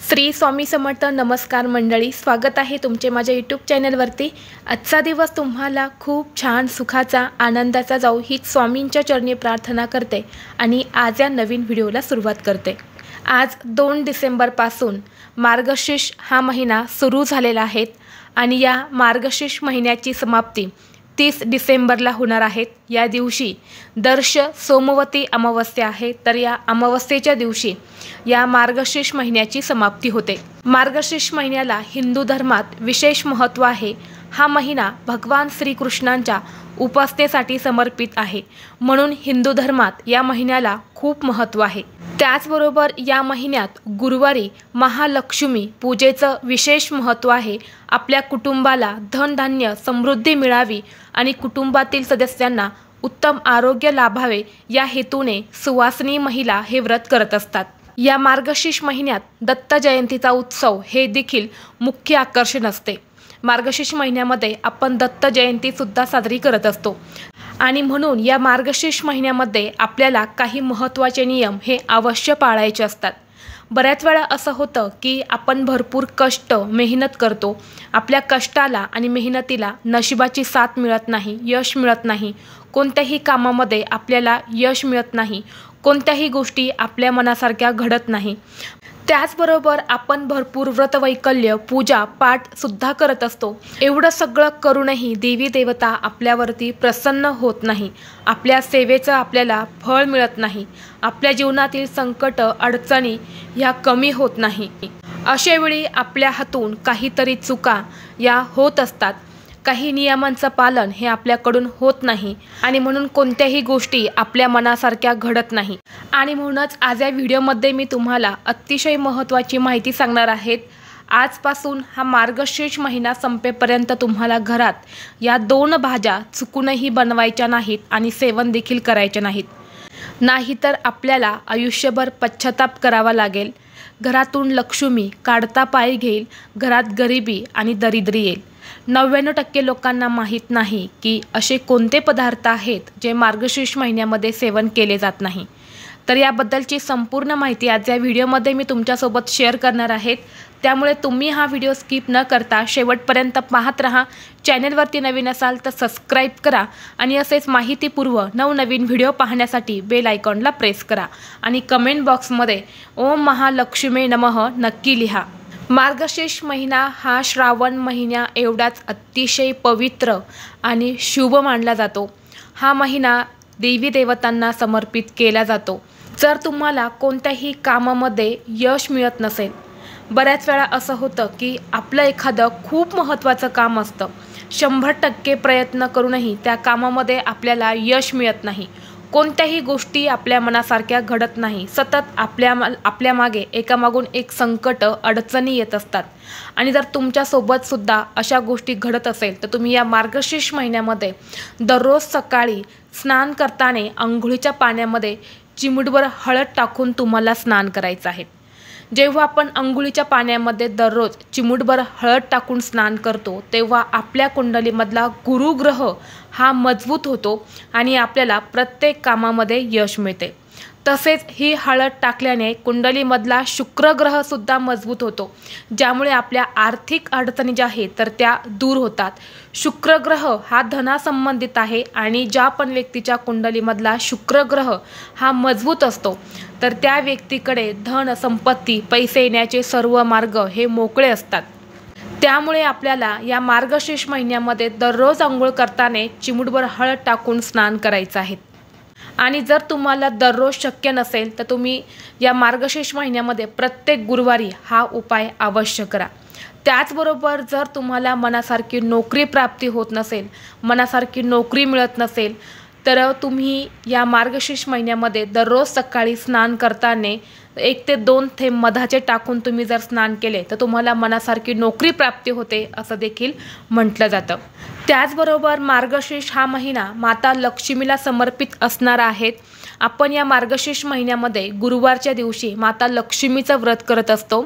श्री स्वामी समर्थ। नमस्कार मंडळी, स्वागत आहे तुमचे माझ्या यूट्यूब चॅनलवरती। आजचा दिवस तुम्हाला खूप छान सुखाचा आनंदाचा जाऊ हीच स्वामींच्या चरणी प्रार्थना करते आणि आज या नवीन व्हिडिओला सुरुवात करते। आज 2 डिसेंबरपासून मार्गशीर्ष हा महिना सुरू झालेला आहे आणि या मार्गशीर्ष महिन्याची समाप्ती 30 डिसेंबरला होणार आहे। या दिवशी दर्श सोमवती अमावस्या आहे, तर या अमावस्येच्या दिवशी या मार्गशीर्ष महिन्याची समाप्ती होते। मार्गशीर्ष महिन्याला हिंदू धर्मात विशेष महत्त्व आहे। हा महिना भगवान श्रीकृष्णांच्या उपासनेसाठी समर्पित आहे, म्हणून हिंदू धर्मात या महिन्याला खूप महत्त्व आहे। त्याचबरोबर या महिन्यात गुरुवारी महालक्ष्मी पूजेचं विशेष महत्त्व आहे। आपल्या कुटुंबाला धनधान्य समृद्धी मिळावी आणि कुटुंबातील सदस्यांना उत्तम आरोग्य लाभावे या हेतूने सुवासिनी महिला हे व्रत करत असतात। या मार्गशीर्ष महिन्यात दत्त जयंतीचा उत्सव हे देखील मुख्य आकर्षण असते। मार्गशीर्ष महिन्यामध्ये आपण दत्त जयंती सुद्धा साजरी करत असतो आणि म्हणून या मार्गशीर्ष महिन्यामध्ये आपल्याला काही महत्त्वाचे नियम हे अवश्य पाळायचे असतात। बऱ्याच वेळा असं होतं की आपण भरपूर कष्ट मेहनत करतो, आपल्या कष्टाला आणि मेहनतीला नशिबाची साथ मिळत नाही, यश मिळत नाही, कोणत्याही कामामध्ये आपल्याला यश मिळत नाही, कोणत्याही गोष्टी आपल्या मनासारख्या घडत नाही। त्याचबरोबर आपण भरपूर व्रतवैकल्य पूजा पाठ सुद्धा करत असतो। एवढं सगळं करूनही देवी देवता आपल्यावरती प्रसन्न होत नाही, आपल्या सेवेचं आपल्याला फळ मिळत नाही, आपल्या जीवनातील संकट अडचणी ह्या कमी होत नाही। अशा वेळी आपल्या हातून काहीतरी चुका या होत असतात, काही नियमांचं पालन हे आपल्याकडून होत नाही आणि म्हणून कोणत्याही गोष्टी आपल्या मनासारख्या घडत नाही। आणि म्हणूनच आज या व्हिडिओमध्ये मी तुम्हाला अतिशय महत्त्वाची माहिती सांगणार आहे। आजपासून हा मार्गशीर्ष महिना संपेपर्यंत तुम्हाला घरात या 2 भाज्या चुकूनही बनवायच्या नाहीत आणि सेवन देखील करायचे नाहीत, नाहीतर आपल्याला आयुष्यभर पश्चाताप करावा लागेल। घरातून लक्ष्मी काढता पाय घेईल, घरात गरिबी आणि दरिद्री येईल। 99% लोकांना माहीत नाही की असे कोणते पदार्थ आहेत जे मार्गशीर्ष महिन्यामध्ये सेवन केले जात नाही। तर याबद्दलची संपूर्ण माहिती आज या व्हिडिओमध्ये मी तुमच्यासोबत शेअर करणार आहे, त्यामुळे तुम्ही हा व्हिडिओ स्किप न करता शेवटपर्यंत पाहत राहा। चॅनलवरती नवीन असाल तर सबस्क्राईब करा आणि असेच माहितीपूर्व नवनवीन व्हिडिओ पाहण्यासाठी बेल आयकॉनला प्रेस करा आणि कमेंट बॉक्समध्ये ओम महालक्ष्मी नमः नक्की लिहा। मार्गशीर्ष महिना हा श्रावण महिन्या एवढाच अतिशय पवित्र आणि शुभ मानला जातो। हा महिना देवी देवतांना समर्पित केला जातो। जर तुम्हाला कोणत्याही कामामध्ये यश मिळत नसेल, बऱ्याच वेळा असं होतं की आपलं एखादं खूप महत्त्वाचं काम असतं, 100% प्रयत्न करूनही त्या कामामध्ये आपल्याला यश मिळत नाही, कोणत्याही गोष्टी आपल्या मनासारख्या घडत नाही, सतत आपल्या मागे एकामागून एक संकट अडचणी येत असतात। आणि जर तुमच्यासोबत सुद्धा अशा गोष्टी घडत असेल तर तुम्ही या मार्गशीर्ष महिन्यामध्ये दररोज सकाळी स्नान करताना अंघोळीच्या पाण्यामध्ये चिमूटभर हळद टाकून तुम्हाला स्नान करायचं आहे। जेव्हा आपण अंघोळीच्या पाण्यामध्ये दररोज चिमूटभर हळद टाकून स्नान करतो तेव्हा आपल्या कुंडलीमधला गुरुग्रह हा मजबूत होतो आणि आपल्याला प्रत्येक कामामध्ये यश मिळते। तसेच ही हळद टाकल्याने कुंडलीमधला शुक्रग्रह सुद्धा मजबूत होतो, ज्यामुळे आपल्या आर्थिक अडचणी ज्या आहेत तर त्या दूर होतात। शुक्रग्रह हा धनासंबंधित आहे आणि ज्या पण व्यक्तीच्या कुंडलीमधला शुक्रग्रह हा मजबूत असतो तर त्या व्यक्तीकडे धन संपत्ती पैसे येण्याचे सर्व मार्ग हे मोकळे असतात। त्यामुळे आपल्याला या मार्गशीर्ष महिन्यामध्ये दररोज अंघोळ करताना चिमूटभर हळद टाकून स्नान करायचं आहे। आणि जर तुम्हाला दररोज शक्य नसेल तर तुम्ही या मार्गशीर्ष महिन्यामध्ये प्रत्येक गुरुवारी हा उपाय अवश्य करा। त्याचबरोबर जर तुम्हाला मनासारखी नोकरी प्राप्ती होत नसेल, मनासारखी नोकरी मिळत नसेल, तर तुम्ही या मार्गशीर्ष महिन्यामध्ये दररोज सकाळी स्नान करताना 1 ते 2 थेंब मधाचे टाकून तुम्ही जर स्नान केले तर तुम्हाला मनासारखी नोकरी प्राप्ती होते असं देखील म्हटलं जातं। त्याचबरोबर मार्गशीर्ष हा महिना माता लक्ष्मीला समर्पित असणारा आहे। आपण या मार्गशीर्ष महिन्यामध्ये गुरुवारच्या दिवशी माता लक्ष्मीचं व्रत करत असतो।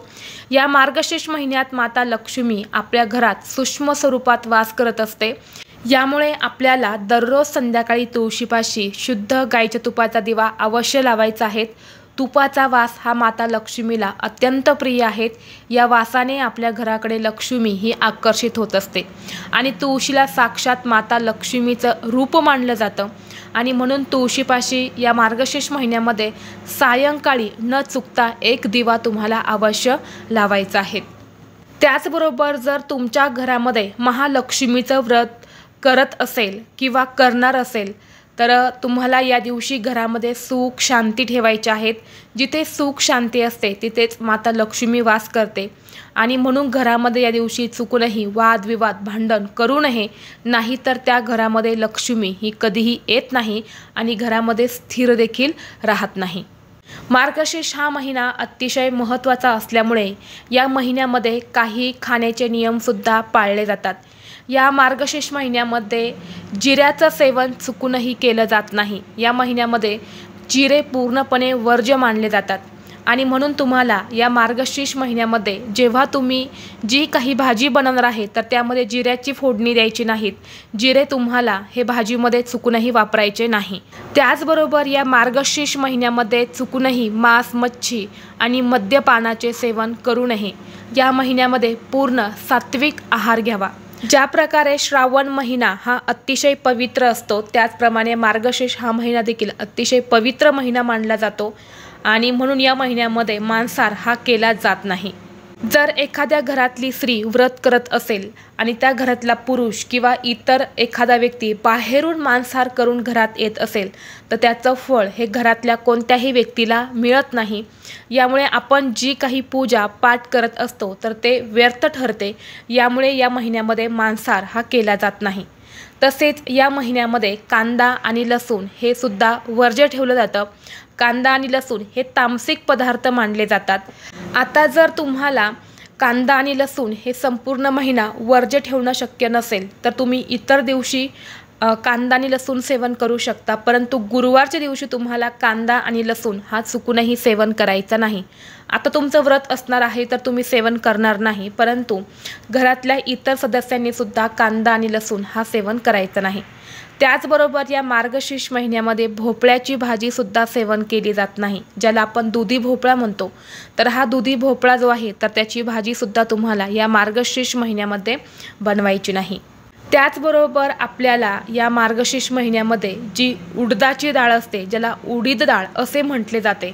या मार्गशीर्ष महिन्यात माता लक्ष्मी आपल्या घरात सूक्ष्म स्वरूपात वास करत असते। यामुळे आपल्याला दररोज संध्याकाळी तुळशीपाशी शुद्ध गाईच्या तुपाचा दिवा अवश्य लावायचा आहे। तुपाचा वास हा माता लक्ष्मीला अत्यंत प्रिय आहेत। या वासाने आपल्या घराकडे लक्ष्मी ही आकर्षित होत असते आणि तुळशीला साक्षात माता लक्ष्मीचं रूप मानलं जातं आणि म्हणून तुळशीपाशी या मार्गशीर्ष महिन्यामध्ये सायंकाळी न चुकता एक दिवा तुम्हाला अवश्य लावायचा आहे। त्याचबरोबर जर तुमच्या घरामध्ये महालक्ष्मीचं व्रत करत असेल किंवा करणार असेल तर तुम्हाला या दिवशी घरामध्ये सुख शांती ठेवायची आहेत। जिथे सुख शांती असते तिथेच माता लक्ष्मी वास करते आणि म्हणून घरामध्ये या दिवशी चुकूनही वादविवाद भांडण करू नये, नाहीतर त्या घरामध्ये लक्ष्मी ही कधीही येत नाही आणि घरामध्ये स्थिर देखील राहत नाही। मार्गशीर्ष हा महिना अतिशय महत्त्वाचा असल्यामुळे या महिन्यामध्ये काही खाण्याचे नियमसुद्धा पाळले जातात। या मार्गशीर्ष महिन्यामध्ये जिऱ्याचं सेवन चुकूनही केलं जात नाही। या महिन्यामध्ये जिरे पूर्णपणे वर्ज्य मानले जातात आणि म्हणून तुम्हाला या मार्गशीर्ष महिन्यामध्ये जेव्हा तुम्ही जी काही भाजी बनवणार आहे तर त्यामध्ये जिऱ्याची फोडणी द्यायची नाहीत। जिरे तुम्हाला हे भाजीमध्ये चुकूनही वापरायचे नाही। त्याचबरोबर या मार्गशीर्ष महिन्यामध्ये चुकूनही मांस, मच्छी आणि मद्यपानाचे सेवन करू नये। या महिन्यामध्ये पूर्ण सात्विक आहार घ्यावा। ज्या प्रकारे श्रावण महिना हा अतिशय पवित्र असतो त्याचप्रमाणे मार्गशीर्ष हा महिना देखील अतिशय पवित्र महिना मानला जातो आणि म्हणून या महिन्यामध्ये मांसाहार हा केला जात नाही। जर एखाद्या घरातली स्त्री व्रत करत असेल आणि त्या घरातला पुरुष किंवा इतर एखादा व्यक्ती बाहेरून मांसाहार करून घरात येत असेल तर त्याचं फळ हे घरातल्या कोणत्याही व्यक्तीला मिळत नाही। यामुळे आपण जी काही पूजा पाठ करत असतो तर ते व्यर्थ ठरते। यामुळे या महिन्यामध्ये मांसाहार हा केला जात नाही। तसेच या महिन्यामध्ये कांदा आणि लसूण हे सुद्धा वर्ज्य ठेवलं जातं। कांदा आणि लसूण हे तामसिक पदार्थ मानले जातात। आता जर तुम्हाला कांदा आणि लसूण हे संपूर्ण महिना वर्ज्य ठेवणं शक्य नसेल तर तुम्ही इतर दिवशी कांदा आणि लसूण सेवन करू शकता, परंतु गुरुवारच्या दिवशी तुम्हाला कांदा आणि लसूण हा चुकूनही सेवन करायचा नाही। आता तुमचं व्रत असणार आहे तर तुम्ही सेवन करणार नाही, परंतु घरातल्या इतर सदस्यांनी सुद्धा कांदा आणि लसूण हा सेवन करायचा नाही। त्याचबरोबर या मार्गशीर्ष महिन्यामध्ये भोपळ्याची भाजी सुद्धा सेवन केली जात नाही, ज्याला आपण दुधी भोपळा म्हणतो। तर हा दुधी भोपळा जो आहे तर त्याची भाजी सुद्धा तुम्हाला या मार्गशीर्ष महिन्यामध्ये बनवायची नाही। त्याचबरोबर आपल्याला या मार्गशीर्ष महिन्यामध्ये जी उडदाची डाळ असते, ज्याला उडीद डाळ असे म्हटले जाते,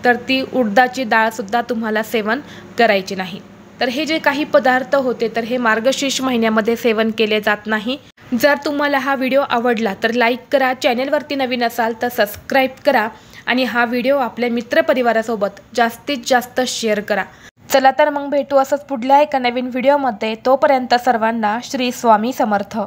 तर ती उडदाची डाळ सुद्धा तुम्हाला सेवन करायची नाही। तर हे जे काही पदार्थ होते तर हे मार्गशीर्ष महिन्यामध्ये सेवन केले जात नाही। जर तुम्हाला हा व्हिडिओ आवडला तर लाईक करा, चॅनेलवरती नवीन असाल तर सबस्क्राईब करा आणि हा व्हिडिओ आपल्या मित्रपरिवारासोबत जास्तीत जास्त शेअर करा। चला तर मग भेटू असंच पुढल्या एका नवीन व्हिडिओमध्ये। तोपर्यंत सर्वांना श्री स्वामी समर्थ।